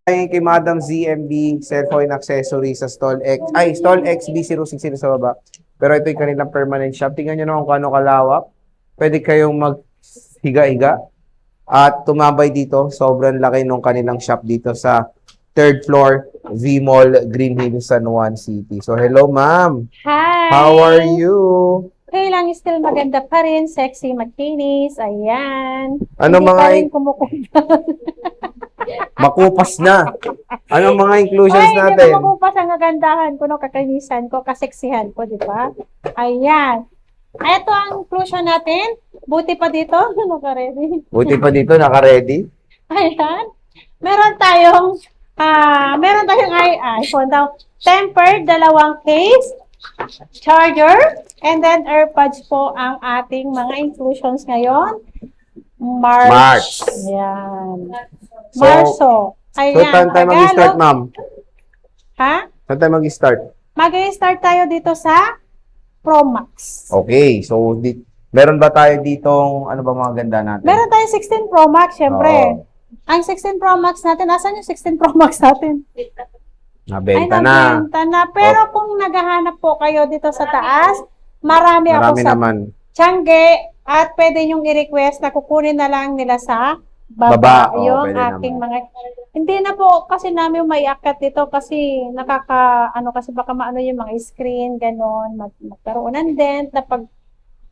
Kay Madam ZMB, cellphone accessory sa Stall X, Stall XB060 sa baba. Pero ito yung kanilang permanent shop. Tingnan nyo naman kung ano kalawak. Pwede kayong maghiga-higa at tumambay dito. Sobrang laki nung kanilang shop dito sa third floor, V-Mall, Green Hills, San Juan City. So, hello, ma'am. Hi! How are you? Okay lang, still maganda pa rin, sexy, makinis, ayan. Ano Hindi mga pa rin kumukupas. makupas na? Anong mga inclusions Ay, hindi natin? pa makupas ang kagandahan ko, no, kakinisan ko, kaseksihan ko, di ba? Ayan. Ito ang inclusion natin. Buti pa dito, ano ka ready? Buti pa dito, naka-ready? Ayan. Meron tayong iPhone daw. Tempered, dalawang case, charger, and then AirPods po ang ating mga inclusions ngayon. March. Ayan. So, Marso. So, Ayan. saan tayo mag-start, Tagalog. ma'am? Ha? Saan tayo mag-start? Mag-start tayo dito sa Pro Max. Okay, so meron ba tayo ditong ano ba mga ganda natin? Meron tayong 16 Pro Max, syempre. Oo. Ang 16 Pro Max natin, asan yung 16 Pro Max natin? Nabenta Ay, na. nabenta na. Pero kung naghahanap po kayo dito sa taas, marami ako Marami sa naman. Tiangge at pwede nyong i-request na kukunin na lang nila sa baba. Baba, oo, Yung pwede aking mga... Hindi na po kasi namin maiakyat dito kasi kasi baka maano yung mga screen, ganon, magkaroon ng dent na pag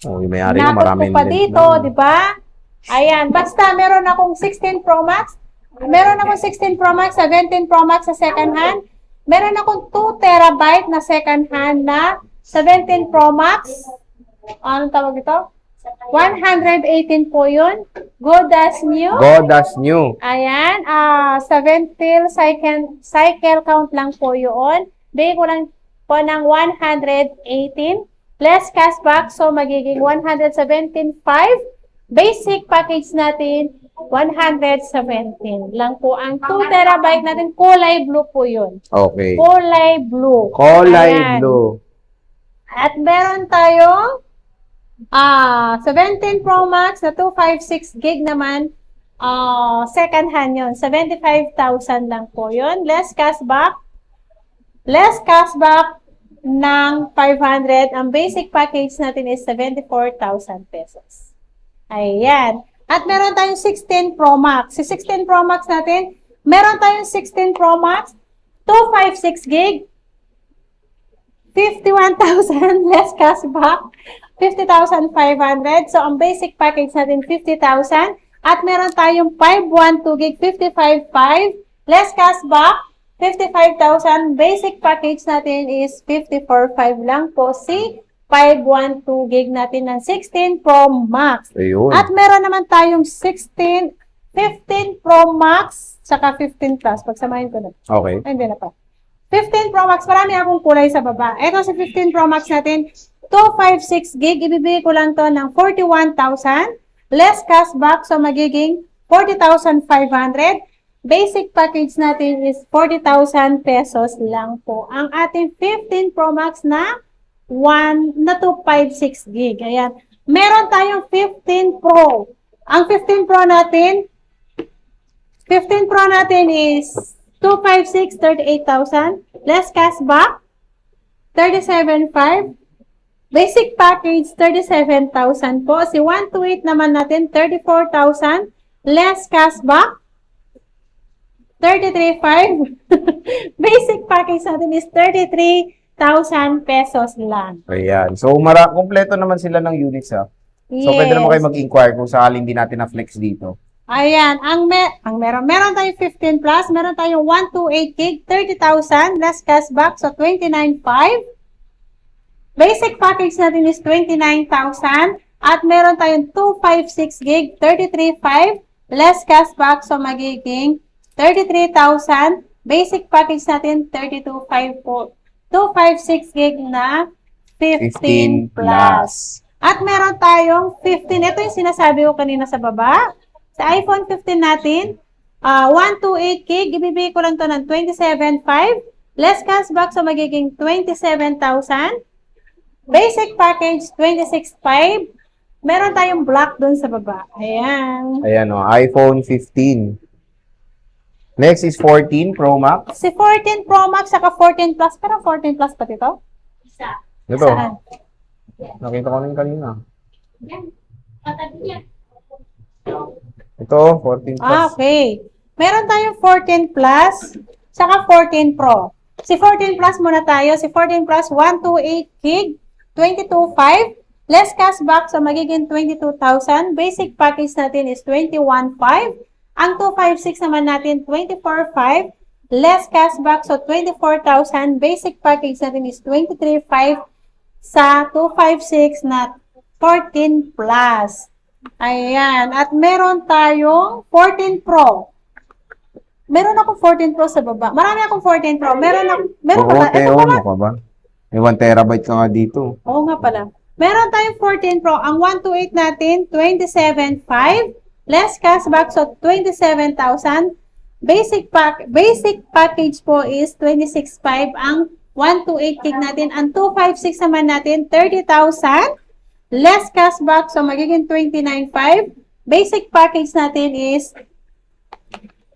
Oh, yung may-ari ko nakot ko maraming pa din. dito, di ba? Ayan, basta meron akong 16 Pro Max, meron akong 16 Pro Max, 17 Pro Max sa second hand, meron akong 2 terabyte na second hand na 17 Pro Max. Anong tawag ito? 118 po yun. Good as new. God, that's new. Ayan, 7 cycle count lang po yun. Bigay ko lang po ng 118 plus cashback, so magiging 117.5. Basic package natin, 117 lang po. Ang 2 terabyte natin, kulay blue po yun. Okay. Kulay blue. Kulay Ayan. blue. At meron tayong 17 Pro Max na 256 gig naman. Second hand yun. 75,000 lang po yun. Less cashback. Less cashback ng 500. Ang basic package natin is 74,000 pesos. Ayan. At meron tayong 16 Pro Max. Si 16 Pro Max natin, meron tayong 16 Pro Max, 256 gig, 51,000 less cashback, 50,500. So, ang basic package natin, 50,000. At meron tayong 512 gig, 55,500 less cashback, 55,000. Basic package natin is 54,500 lang po. Si 512 gig natin ng 16 Pro Max. Ayun. At meron naman tayong 15 Pro Max, saka 15 Plus. Pagsamahin ko na. Okay. Ay, hindi na pa. 15 Pro Max, marami akong kulay sa baba. Ito si 15 Pro Max natin, 256 gig, ibibigay ko lang to ng 41,000. Less cashback, so magiging 40,500. Basic package natin is 40,000 pesos lang po. Ang ating 15 Pro Max na 256 gig. Ayan. Meron tayong 15 Pro. Ang 15 Pro natin is 256, 38,000. Less cashback, 37,500. Basic package, 37,000 po. Si 128 naman natin, 34,000. Less cashback, 33,500. Basic package natin is 33,000 pesos lang. Ayan. So, kompleto naman sila ng units, ha? So, pwede naman kayo mag-inquire kung sakaling di natin na-flex dito. Ayan. Meron tayong 15 plus, meron tayong 128 gig, 30,000, less cashback, so 29,500. Basic package natin is 29,000. At meron tayong 256 gig, 33,500, less cashback, so magiging 33,000. Basic package natin, 32,500 po. 256 gig na 15 plus. At meron tayong 15. Ito yung sinasabi ko kanina sa baba. Sa iPhone 15 natin, 128 gig, ibibigay ko lang to ng 27,500. Less cashback, so magiging 27,000. Basic package, 26,500. Meron tayong black dun sa baba. Ayan. Ayan, o. iPhone 15. Next is 14 Pro Max. Si 14 Pro Max, saka 14 Plus. Pero 14 Plus pa dito? Ito. Saan? Nakita ko na yung kanina. Ito, 14 Plus. Okay. Meron tayong 14 Plus, saka 14 Pro. Si 14 Plus muna tayo. Si 14 Plus, 128 gig, 22.5. Less cashback, so magiging 22,000. Basic package natin is 21.5. Ang 256 naman natin, 24.5. Less cashback, so 24,000. Basic package natin is 23.5 sa 256 na 14 Plus. Ayan. At meron tayong 14 Pro. Meron akong 14 Pro sa baba. Marami akong 14 Pro. Meron Oo, pala. Teo, Ito pala. ano ka ba? May 1 terabyte ka nga dito. Oo nga pala. Meron tayong 14 Pro. Ang 128 natin, 27.5. Less cashback, so 27,000. Basic package po is 26.5. Ang 128 gig natin. Ang 256 naman natin, 30,000. Less cashback, so magiging 29.5. Basic package natin is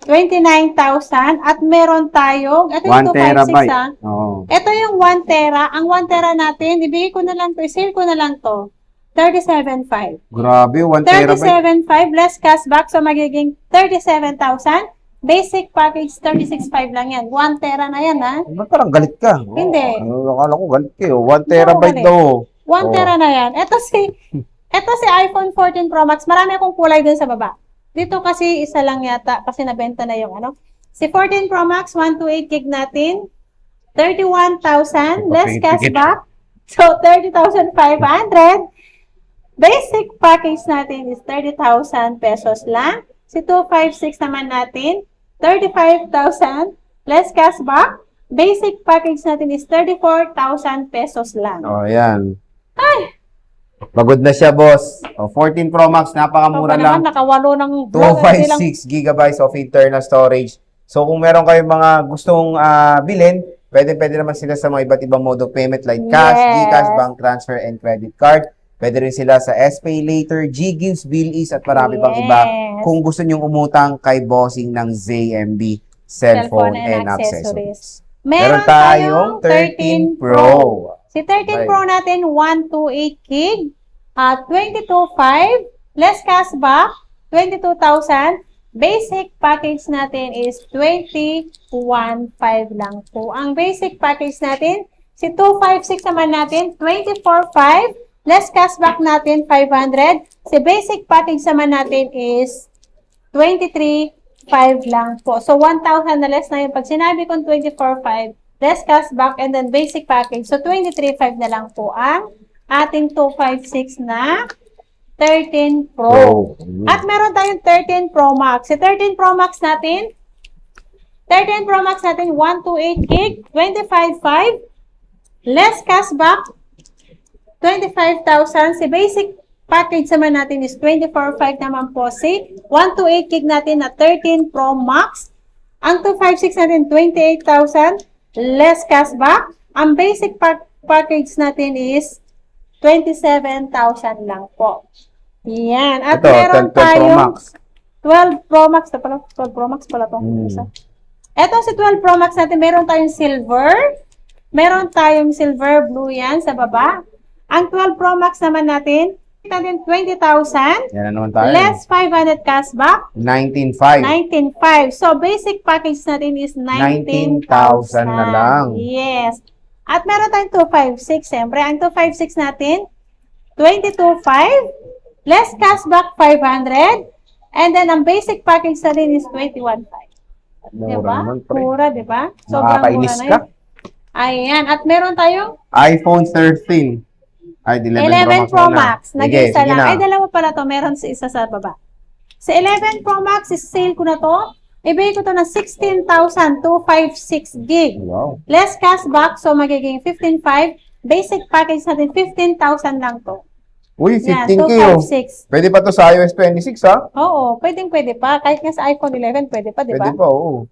29,000. At meron tayong, ito 1 yung 256 terabyte. ha. Oo. Ito yung 1 tera. Ang 1 tera natin, ibigay ko na lang to, i-sale ko na lang to. 37.5. Grabe, 1 terabyte. 37.5 less cashback, so magiging 37,000. Basic package, 36.5 lang yan. 1 tera na yan, ha? Ba't parang galit ka? Oo, Hindi. Akala ko galit ka. 1 terabyte galit. daw. 1 tera na yan. Ito si iPhone 14 Pro Max. Marami akong kulay dun sa baba. Dito kasi isa lang yata, kasi nabenta na yung ano. Si 14 Pro Max, 128 gig natin. 31,000 less cashback. So, 30,500. Basic package natin is 30,000 pesos lang. Si 256 naman natin, 35,000 less cashback. Basic package natin is 34,000 pesos lang. Oh, yan. Ay! Pagod na siya, boss. Oh, 14 Pro Max, napakamura Ito pa lang. naman, nakawalo ng vlog. 256 gigabytes of internal storage. So, kung meron kayong mga gustong bilhin, pwede naman sila sa mga iba't ibang mode of payment like cash, Yes. GCash, bank transfer, and credit card. Pwede rin sila sa SPay Later, GGives, Bilis, at marami pang iba. Yes. Kung gusto nyong umutang kay bossing ng ZMB Cellphone and Accessories. Meron tayong 13 Pro. Si 13 Bye. Pro natin, 128 gig, 22.5, less cashback, 22,000. Basic package natin is 21.5 lang po. Ang basic package natin, si 256 naman natin, 24.5, less cashback natin, 500. Si basic package naman natin is 23.5 lang po. So, 1,000 na less na yun. Pag sinabi kong 24.5, less cashback and then basic package. So, 23.5 na lang po ang ating 256 na 13 Pro. At meron tayong 13 Pro Max. Si 13 Pro Max natin, 128 gig, 25.5, less cashback, 25,000. Si basic package naman natin is 24.5 naman po. Si 128 gig natin na 13 Pro Max. Ang 256 natin, 28,000. Less cashback. Ang basic package natin is 27,000 lang po. Yan. At Ito, meron 10 Pro tayong Max. 12 Pro Max. Ito pala, 12 Pro Max pala ito. Isa. Ito si 12 Pro Max natin, meron tayong silver. Meron tayong silver, blue yan sa baba. Ang 12 Pro Max naman natin 20,000. Yan na naman tayo. Less 500 cashback. 19.5. 19,500. So, basic package natin is 19,000 na lang. Yes. At meron tayong 256. Siyempre, ang 256 natin, 22,500. Less cashback, 500. And then, ang basic package natin is 21,500. Mura Diba? naman, pre. Mura, diba? Sobrang Nakakainis mura na ka. yun. Ayan. At meron tayong iPhone 13. Ay, 11 Pro Max. Sige, Nag-isa sige lang. na. Ay, dalawa pala to. Meron sa isa sa baba. Sa 11 Pro Max, sale ko na to. Ibigay ko to na 16,256 gig. Wow. Less cashback, so magiging 15,500. Basic package natin, 15,000 lang to. Uy, Yan, 15K oh. 256. Pwede pa to sa iOS 26 ha? Oo, pwede pa. Kahit nga sa iPhone 11, pwede pa, di ba? Pwede pa, oo.